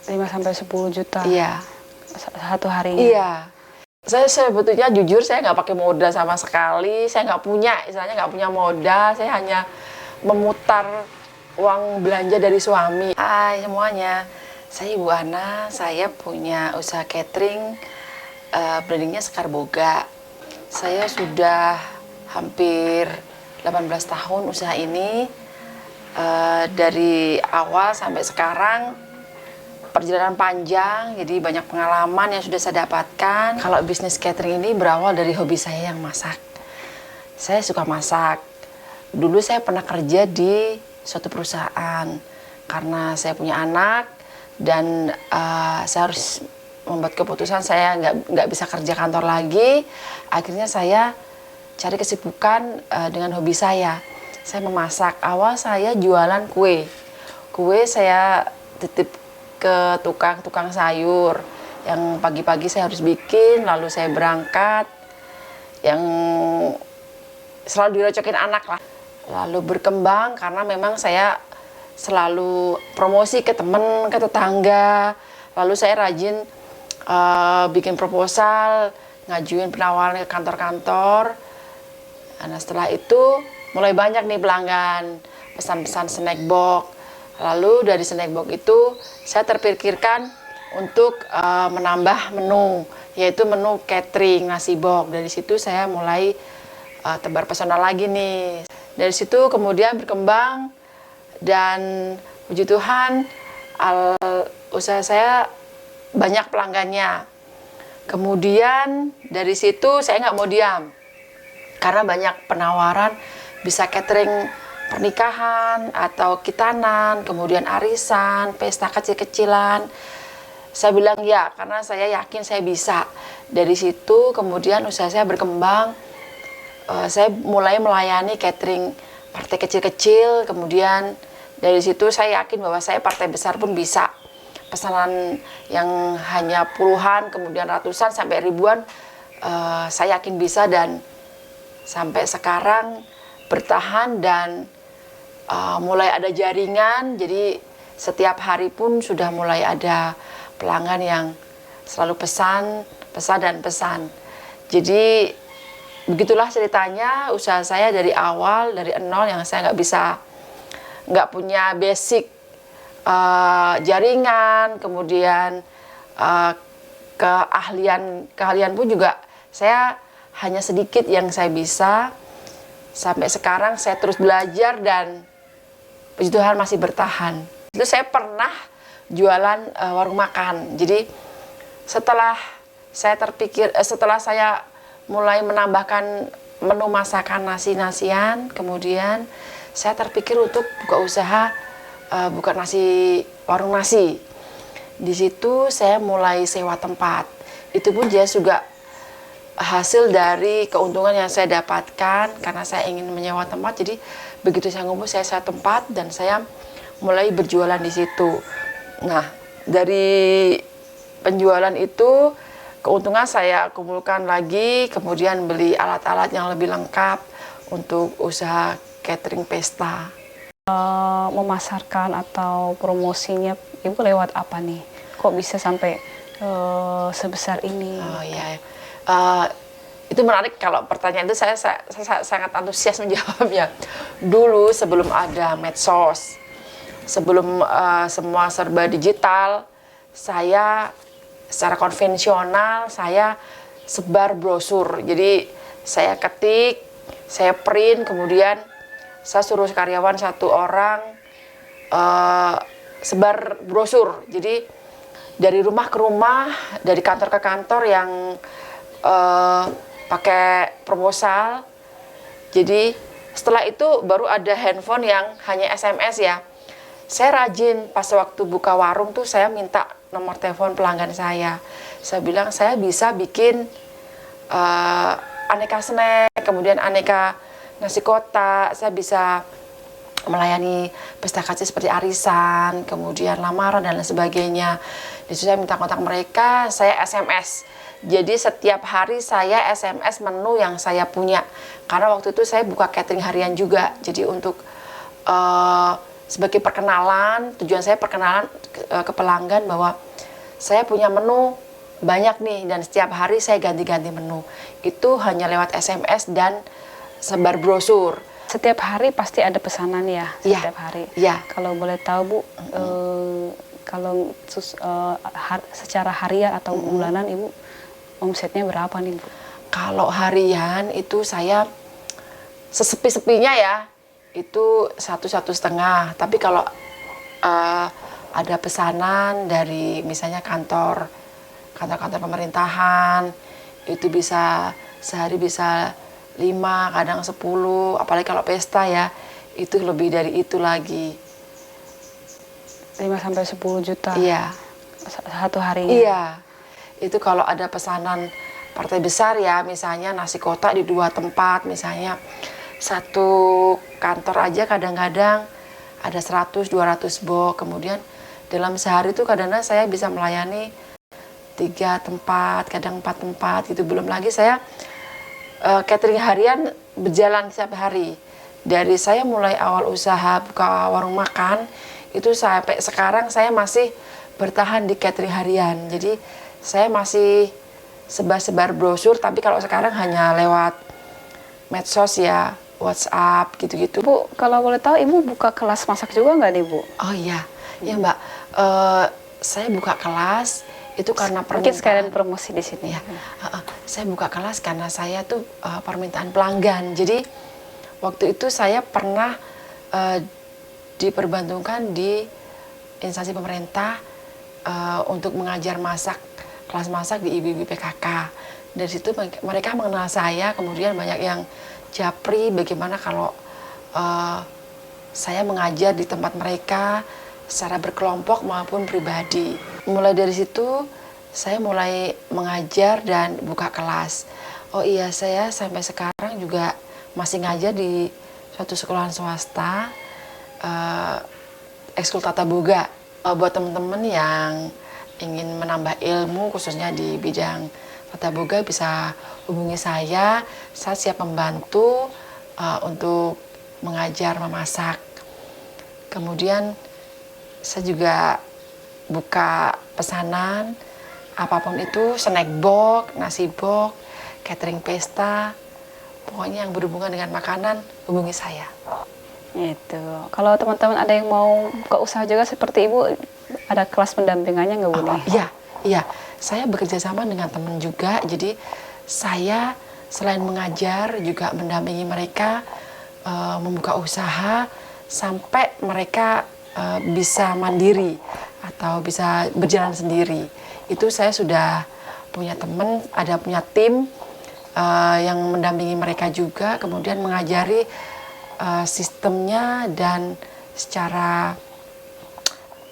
5-10 juta. Iya. Satu harinya. Iya. Saya sebetulnya jujur saya nggak pakai modal sama sekali. Saya nggak punya, istilahnya nggak punya modal. Saya hanya memutar uang belanja dari suami. Hai semuanya, saya Ibu Ana. Saya punya usaha catering. Brandingnya Sekar Boga. Saya sudah hampir 18 tahun usaha ini. Dari awal sampai sekarang perjalanan panjang, jadi banyak pengalaman yang sudah saya dapatkan. Kalau bisnis catering ini berawal dari hobi saya yang masak. Saya suka masak. Dulu saya pernah kerja di suatu perusahaan karena saya punya anak dan saya harus membuat keputusan saya nggak bisa kerja kantor lagi. Akhirnya saya cari kesibukan dengan hobi saya. Saya memasak. Awal saya jualan kue. Kue saya titip ke tukang sayur. Yang pagi-pagi saya harus bikin, lalu saya berangkat. Yang selalu direcokin anak lah. Lalu berkembang karena memang saya selalu promosi ke teman, ke tetangga. Lalu saya rajin bikin proposal, ngajuin penawaran ke kantor-kantor. Nah setelah itu mulai banyak nih pelanggan, pesan-pesan snack box. Lalu dari snack box itu saya terpikirkan untuk menambah menu, yaitu menu catering nasi box. Dari situ saya mulai tebar pesona lagi nih. Dari situ kemudian berkembang dan puji Tuhan usaha saya banyak pelanggannya. Kemudian dari situ saya nggak mau diam karena banyak penawaran bisa catering pernikahan atau kitanan, kemudian arisan, pesta kecil-kecilan. Saya bilang ya, karena saya yakin saya bisa. Dari situ kemudian usaha saya berkembang. Saya mulai melayani catering partai kecil-kecil, kemudian dari situ saya yakin bahwa saya partai besar pun bisa. Pesanan yang hanya puluhan, kemudian ratusan sampai ribuan, saya yakin bisa dan sampai sekarang bertahan dan mulai ada jaringan. Jadi setiap hari pun sudah mulai ada pelanggan yang selalu pesan dan pesan. Jadi begitulah ceritanya usaha saya dari awal, dari nol yang saya nggak punya basic jaringan, kemudian keahlian pun juga saya hanya sedikit yang saya bisa. Sampai sekarang saya terus belajar dan puji Tuhan masih bertahan. Itu saya pernah jualan warung makan. Jadi setelah saya mulai menambahkan menu masakan nasi-nasian, kemudian saya terpikir untuk buka usaha buka warung nasi. Di situ saya mulai sewa tempat. Itu pun dia juga hasil dari keuntungan yang saya dapatkan karena saya ingin menyewa tempat. Jadi begitu saya ngumpul saya sewa tempat dan saya mulai berjualan di situ. Nah dari penjualan itu keuntungan saya kumpulkan lagi, kemudian beli alat-alat yang lebih lengkap untuk usaha catering pesta. Memasarkan atau promosinya Ibu lewat apa nih? Kok bisa sampai sebesar ini? Oh iya. Itu menarik kalau pertanyaan itu saya sangat antusias menjawabnya. Dulu sebelum ada medsos, sebelum semua serba digital, saya secara konvensional saya sebar brosur. Jadi saya ketik, saya print, kemudian saya suruh karyawan 1 orang sebar brosur. Jadi dari rumah ke rumah, dari kantor ke kantor yang pakai proposal. Jadi setelah itu baru ada handphone yang hanya SMS ya. Saya rajin pas waktu buka warung tuh saya minta nomor telepon pelanggan saya. Saya bilang saya bisa bikin aneka snack, kemudian aneka nasi kotak. Saya bisa melayani pesta kecil seperti arisan, kemudian lamaran dan lain sebagainya. Di situ saya minta kontak mereka, saya SMS. Jadi setiap hari saya SMS menu yang saya punya. Karena waktu itu saya buka catering harian juga. Jadi untuk sebagai perkenalan, tujuan saya perkenalan ke pelanggan bahwa saya punya menu banyak nih dan setiap hari saya ganti-ganti menu. Itu hanya lewat SMS dan sebar brosur. Setiap hari pasti ada pesanan ya, Iya. setiap hari. Iya. Kalau boleh tahu Bu, kalau secara harian atau bulanan Ibu omsetnya berapa nih Bu? Kalau harian itu saya sesepi-sepinya ya, itu 1,5. Tapi kalau ada pesanan dari misalnya kantor-kantor pemerintahan, itu bisa sehari bisa 5, kadang 10, apalagi kalau pesta ya, itu lebih dari itu lagi. 5-10 juta? Iya. Satu harinya? Iya. Itu kalau ada pesanan partai besar ya, misalnya nasi kotak di 2 tempat, misalnya satu kantor aja kadang-kadang ada 100-200 box. Kemudian dalam sehari itu kadang-kadang saya bisa melayani 3 tempat, kadang 4 tempat gitu. Belum lagi saya catering harian berjalan setiap hari. Dari saya mulai awal usaha buka warung makan, itu sampai sekarang saya masih bertahan di catering harian. Jadi saya masih sebar-sebar brosur, tapi kalau sekarang hanya lewat medsos ya, WhatsApp gitu-gitu. Bu, kalau boleh tahu Ibu buka kelas masak juga nggak nih Bu? Oh iya, ya Mbak, saya buka kelas itu karena Mungkin sekalian permintaan. promosi di sini. Ya, saya buka kelas karena saya tuh permintaan pelanggan. Jadi waktu itu saya pernah diperbantukan di instansi pemerintah untuk mengajar masak, kelas masak di ibu-ibu PKK. Dari situ mereka mengenal saya, kemudian banyak yang japri bagaimana kalau saya mengajar di tempat mereka secara berkelompok maupun pribadi. Mulai dari situ saya mulai mengajar dan buka kelas. Oh iya, saya sampai sekarang juga masih ngajar di suatu sekolahan swasta, ekskul tata boga. Buat teman-teman yang ingin menambah ilmu khususnya di bidang tata boga bisa hubungi saya siap membantu untuk mengajar memasak. Kemudian saya juga buka pesanan apapun itu, snack box, nasi box, catering pesta, pokoknya yang berhubungan dengan makanan hubungi saya. Itu. Kalau teman-teman ada yang mau buka usaha juga seperti Ibu, ada kelas pendampingannya nggak Bu? Iya. Saya bekerja sama dengan teman juga, jadi saya selain mengajar juga mendampingi mereka membuka usaha sampai mereka bisa mandiri atau bisa berjalan sendiri. Itu saya sudah punya teman, punya tim yang mendampingi mereka juga, kemudian mengajari sistemnya dan secara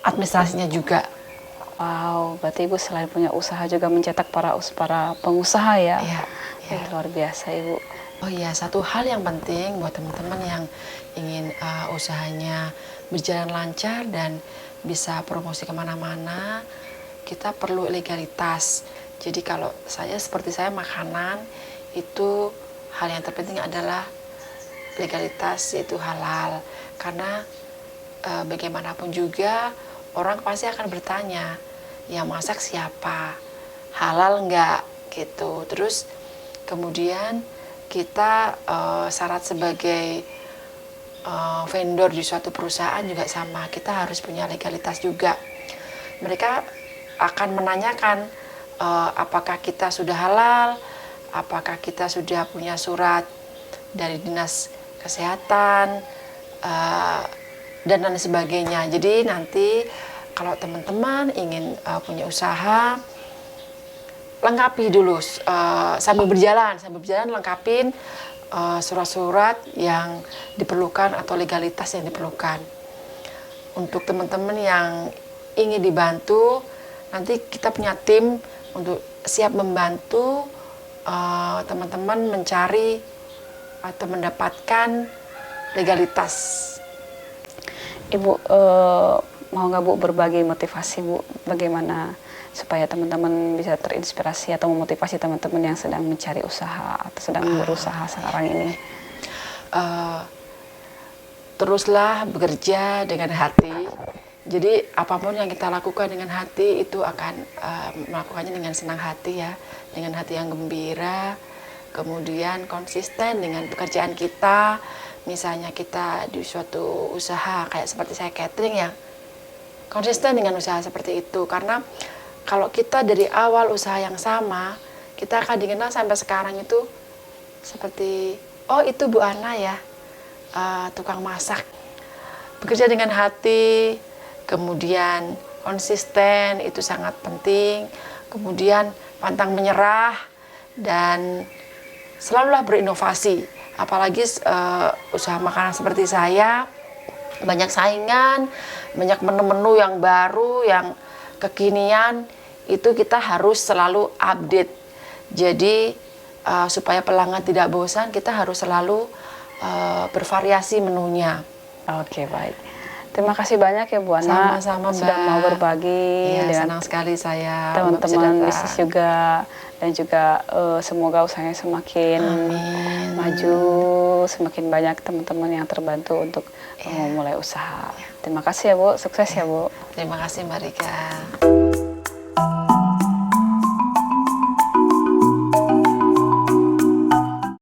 administrasinya juga. Wow, berarti Ibu selain punya usaha juga mencetak para pengusaha ya? Iya. Luar biasa Ibu. Oh iya, satu hal yang penting buat teman-teman yang ingin usahanya berjalan lancar dan bisa promosi kemana-mana, kita perlu legalitas. Jadi kalau seperti saya makanan, itu hal yang terpenting adalah legalitas, yaitu halal. Karena bagaimanapun juga orang pasti akan bertanya, yang masak siapa, halal enggak gitu. Terus kemudian kita syarat sebagai vendor di suatu perusahaan juga sama, kita harus punya legalitas juga. Mereka akan menanyakan apakah kita sudah halal, apakah kita sudah punya surat dari dinas kesehatan dan lain sebagainya. Jadi nanti kalau teman-teman ingin punya usaha, lengkapi dulu sambil berjalan lengkapin surat-surat yang diperlukan atau legalitas yang diperlukan. Untuk teman-teman yang ingin dibantu, nanti kita punya tim untuk siap membantu teman-teman mencari atau mendapatkan legalitas. Ibu mau nggak Bu berbagi motivasi Bu, bagaimana supaya teman-teman bisa terinspirasi atau memotivasi teman-teman yang sedang mencari usaha atau sedang berusaha sekarang ini? Teruslah bekerja dengan hati, Jadi apapun yang kita lakukan dengan hati itu akan melakukannya dengan senang hati ya, dengan hati yang gembira, kemudian konsisten dengan pekerjaan kita. Misalnya kita di suatu usaha kayak seperti saya catering ya, konsisten dengan usaha seperti itu. Karena kalau kita dari awal usaha yang sama, kita akan dikenal sampai sekarang itu seperti, oh itu Bu Ana ya, tukang masak. Bekerja dengan hati, kemudian konsisten itu sangat penting, kemudian pantang menyerah, dan selalulah berinovasi. Apalagi usaha makanan seperti saya, banyak saingan, banyak menu-menu yang baru, yang kekinian, itu kita harus selalu update. Jadi supaya pelanggan tidak bosan, kita harus selalu bervariasi menunya. Oke, baik. Terima kasih banyak ya Bu Ana. Sama-sama, sudah Mbak. mau berbagi Ya, dengan senang sekali saya teman-teman bisa bisnis datang. juga, dan juga semoga usahanya semakin Amin. maju, semakin banyak teman-teman yang terbantu untuk memulai usaha. Terima kasih ya Bu, sukses ya Bu. Terima kasih Mbak Rika.